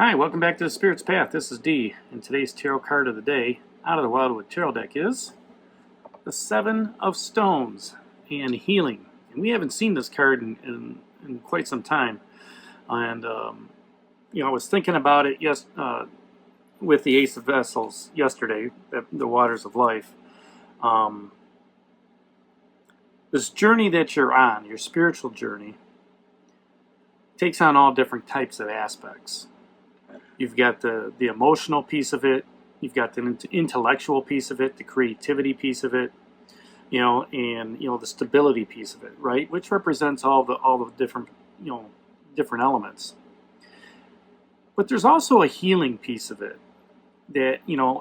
Hi, welcome back to the Spirit's Path. This is D, and today's tarot card of the day out of the Wildwood Tarot deck is the Seven of Stones and Healing. And we haven't seen this card in quite some time. And, I was thinking about it with the Ace of Vessels yesterday, the Waters of Life. This journey that you're on, your spiritual journey, takes on all different types of aspects. You've got the emotional piece of it. You've got the intellectual piece of it, the creativity piece of it, and the stability piece of it, right? Which represents all the different different elements. But there's also a healing piece of it that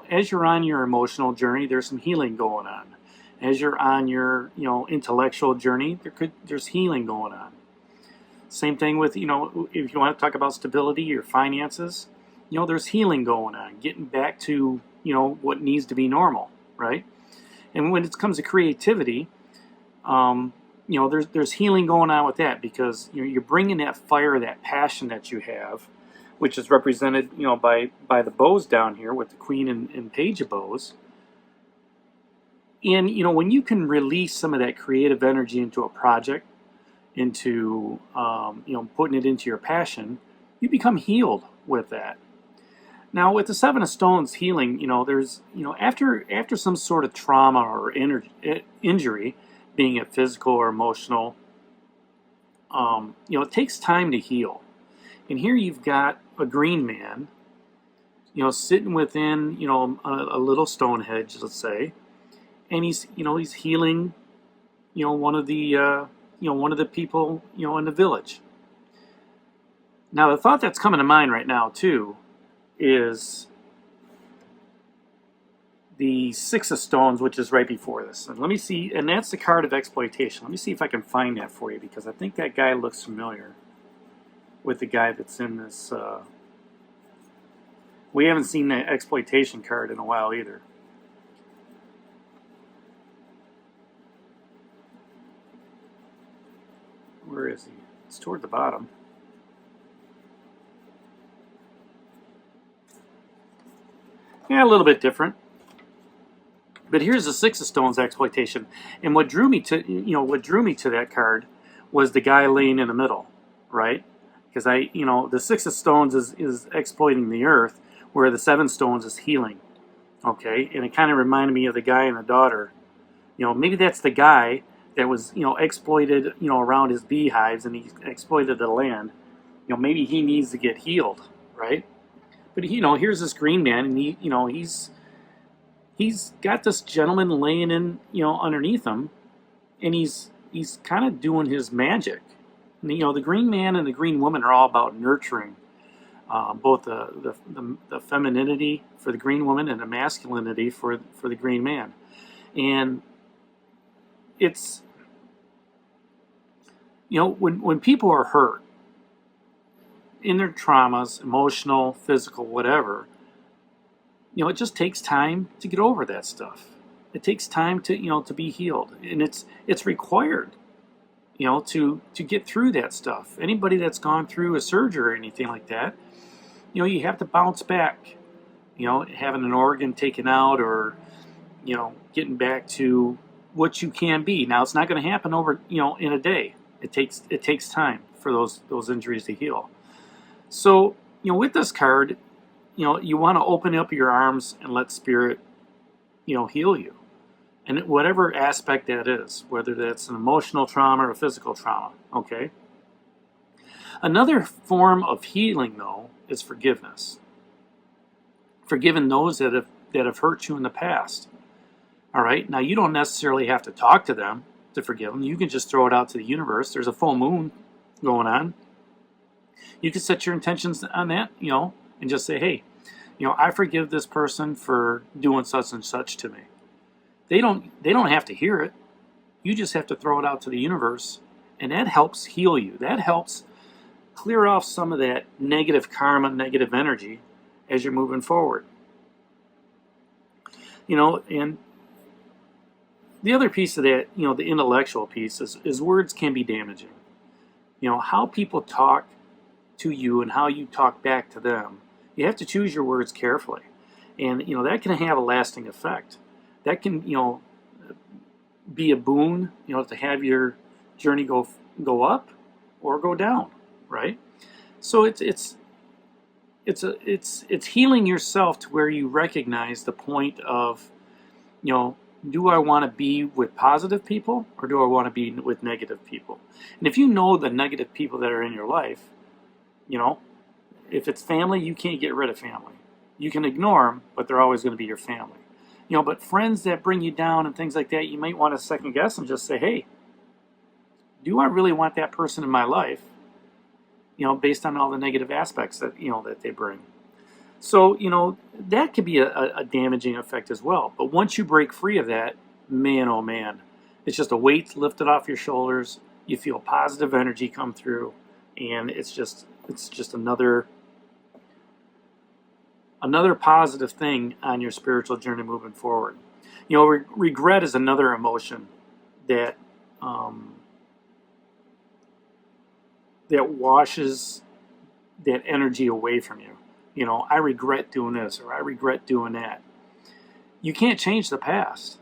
as you're on your emotional journey, there's some healing going on. As you're on your intellectual journey, there's healing going on. Same thing with if you want to talk about stability, your finances. There's healing going on, getting back to, what needs to be normal, right? And when it comes to creativity, there's healing going on with that because you're bringing that fire, that passion that you have, which is represented, by the bows down here with the Queen and Page of Bows. And, when you can release some of that creative energy into a project, into, putting it into your passion, you become healed with that. Now, with the Seven of Stones healing, there's, after some sort of trauma or injury, being it physical or emotional, it takes time to heal. And here you've got a green man, sitting within, a little stone hedge, let's say, and he's healing, one of the people, in the village. Now, the thought that's coming to mind right now, too, is the Six of Stones, which is right before this. And let me see, and that's the card of exploitation. Let me see if I can find that for you, because I think that guy looks familiar with the guy that's in this. We haven't seen the exploitation card in a while either. Where is he? It's toward the bottom. Yeah, a little bit different. But here's the Six of Stones exploitation. And what drew me to that card was the guy laying in the middle, right? Because the Six of Stones is exploiting the earth, where the Seven Stones is healing. Okay? And it kind of reminded me of the guy and the daughter. Maybe that's the guy that was, exploited, around his beehives, and he exploited the land. Maybe he needs to get healed, right? But here's this green man, and he's got this gentleman laying in, underneath him, and he's kind of doing his magic. And, the green man and the green woman are all about nurturing, both the femininity for the green woman and the masculinity for the green man, and it's when people are hurt in their traumas, emotional, physical, whatever, it just takes time to get over that stuff. It takes time to be healed, and it's required, to get through that stuff. Anybody that's gone through a surgery or anything like that, you have to bounce back. Having an organ taken out, or getting back to what you can be. Now, it's not going to happen over in a day. It takes time for those injuries to heal. So, with this card, you want to open up your arms and let Spirit, heal you. And whatever aspect that is, whether that's an emotional trauma or a physical trauma, okay? Another form of healing, though, is forgiveness. Forgiving those that have hurt you in the past. All right? Now, you don't necessarily have to talk to them to forgive them. You can just throw it out to the universe. There's a full moon going on. You can set your intentions on that, and just say, hey, I forgive this person for doing such and such to me. They don't have to hear it. You just have to throw it out to the universe, and that helps heal you. That helps clear off some of that negative karma, negative energy as you're moving forward. And the other piece of that, the intellectual piece is words can be damaging. How people talk to you and how you talk back to them You have to choose your words carefully. And, that can have a lasting effect. That can, be a boon, to have your journey go up or go down, right? So it's healing yourself to where you recognize the point of, do I want to be with positive people or do I want to be with negative people? And if you know the negative people that are in your life, if it's family, you can't get rid of family. You can ignore them, but they're always going to be your family. But friends that bring you down and things like that, you might want to second guess and just say, hey, do I really want that person in my life? Based on all the negative aspects that, that they bring. So, that could be a damaging effect as well. But once you break free of that, man, oh man, it's just a weight lifted off your shoulders. You feel positive energy come through, and it's just another positive thing on your spiritual journey moving forward. Regret is another emotion that that washes that energy away from you. I regret doing this or I regret doing that. You can't change the past.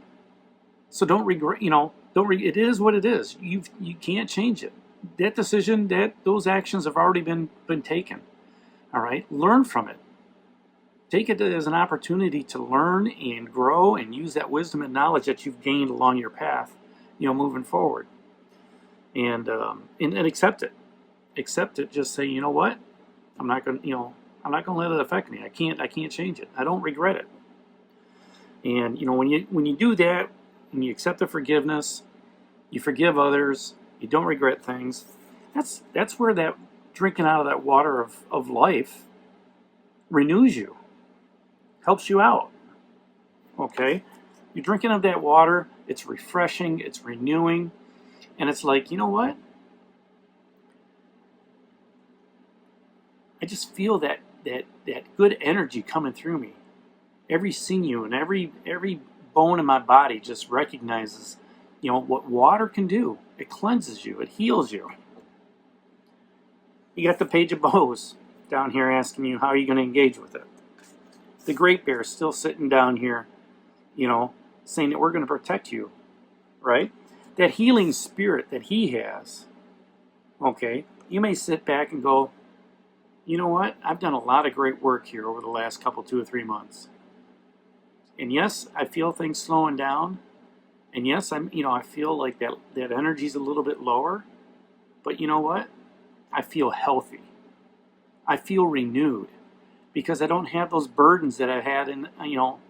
So don't regret, it is what it is. You can't change it. That decision, those actions have already been taken. All right? Learn from it. Take it as an opportunity to learn and grow and use that wisdom and knowledge that you've gained along your path, moving forward. And accept it. Accept it. Just say, you know what? I'm not going to let it affect me. I can't change it. I don't regret it. And when you do that and you accept the forgiveness, you forgive others, you don't regret things. That's where that drinking out of that water of life renews you, helps you out. Okay? You're drinking of that water, it's refreshing, it's renewing, and it's like, you know what? I just feel that good energy coming through me. Every sinew and every bone in my body just recognizes, what water can do. It cleanses you. It heals you. You got the Page of Bows down here asking you how are you going to engage with it. The Great Bear is still sitting down here, saying that we're going to protect you, right? That healing spirit that he has, okay, you may sit back and go, you know what? I've done a lot of great work here over the last 2 or 3 months. And yes, I feel things slowing down. And yes, I feel like that energy's a little bit lower. But you know what? I feel healthy. I feel renewed because I don't have those burdens that I had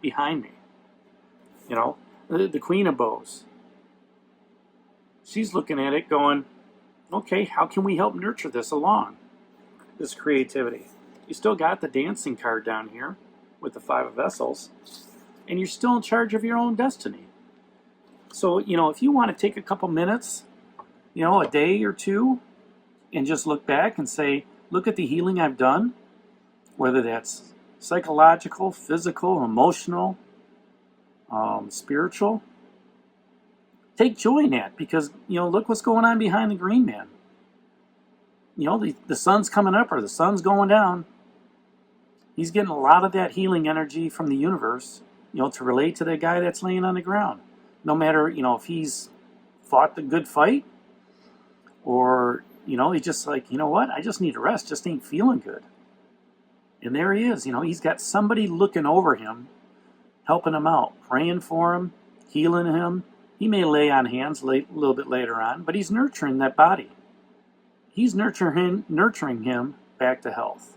behind me. The Queen of Bows. She's looking at it going, okay, how can we help nurture this along? This creativity. You still got the Dancing card down here with the 5 of Vessels, and you're still in charge of your own destiny. So, if you want to take a couple minutes, a day or two, and just look back and say, look at the healing I've done, whether that's psychological, physical, emotional, spiritual. Take joy in that because, look what's going on behind the green man. The sun's coming up or the sun's going down. He's getting a lot of that healing energy from the universe, to relate to the guy that's laying on the ground. No matter, if he's fought the good fight or, he's just like, you know what? I just need a rest. Just ain't feeling good. And there he is. He's got somebody looking over him, helping him out, praying for him, healing him. He may lay on hands a little bit later on, but he's nurturing that body. He's nurturing him back to health.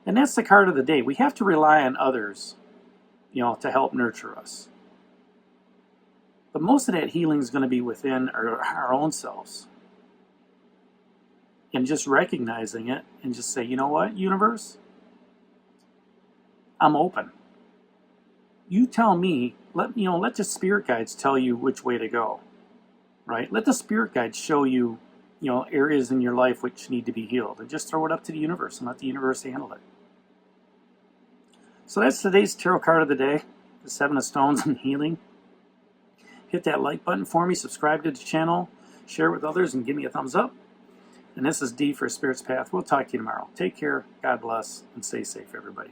And that's the card of the day. We have to rely on others, to help nurture us. But most of that healing is going to be within our own selves. And just recognizing it and just say, you know what, universe? I'm open. You tell me, let the spirit guides tell you which way to go. Right? Let the spirit guides show you, areas in your life which need to be healed. And just throw it up to the universe and let the universe handle it. So that's today's tarot card of the day, the 7 of Stones and healing. Hit that like button for me, subscribe to the channel, share it with others, and give me a thumbs up. And this is D for Spirit's Path. We'll talk to you tomorrow. Take care, God bless, and stay safe, everybody.